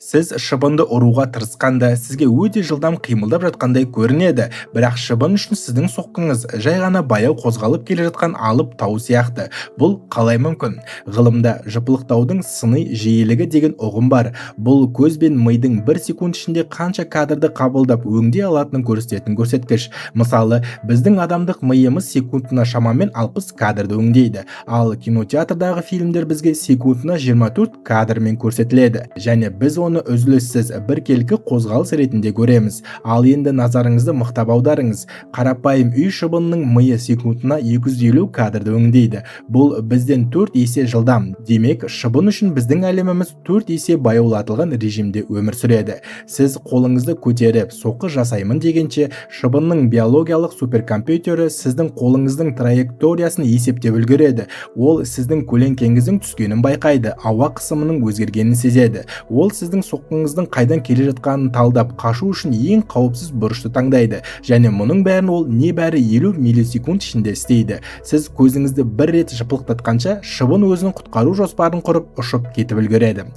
Сіз шыбынды ұруға тырысқанда, сізге өте жылдам қимылдап жатқандай көрінеді, бірақ шыбын үшін сіздің соққыңыз жай ғана баяу қозғалып келе жатқан алып тау сияқты. Бұл қалай мүмкін? Ғылымда жыпылықтаудың сыни жиілігі деген ұғым бар. Бұл көз бен мидың 1 секунд ішінде қанша кадрды қабылдап өңдей алатынын көрсететін көрсеткіш. Мысалы, біздің адамдық миымыз секундына шамамен 60 кадрды өңдейді, ал кинотеатрдағы фильмдер бізге секундына 24 кадрмен көрсетіледі, және біз оны үзіліссіз біркелкі қозғалыс ретінде көреміз. Ал енді назарыңызды мықтап аударыңыз. Қарапайым үй шыбынының миы секундына 250 кадрды өңдейді. Бұл бізден 4 есе жылдам. Демек, шыбын үшін біздің әлеміміз 4 есе баяулатылған режимде өмір сүреді. Сіз қолыңызды көтеріп, соққы жасаймын дегенше, шыбынның биологиялық суперкомпьютері сіздің қолыңыздың траекториясын есептеп үлгереді. Ол сіздің көлеңкеңіздің түскенін байқайды, ауа қысымының өзгергенін сезеді. Ол сіздің соққыңыздың қайдан келе жатқанын талдап, қашу үшін ең қауіпсіз бұрышты таңдайды, және мұның бәрін ол небәрі 50 миллисекунд ішінде істейді. Сіз көзіңізді бір рет жыпылықтатқанша, шыбын өзінің құтқару жоспарын құрып ұшып кетіп үлгереді.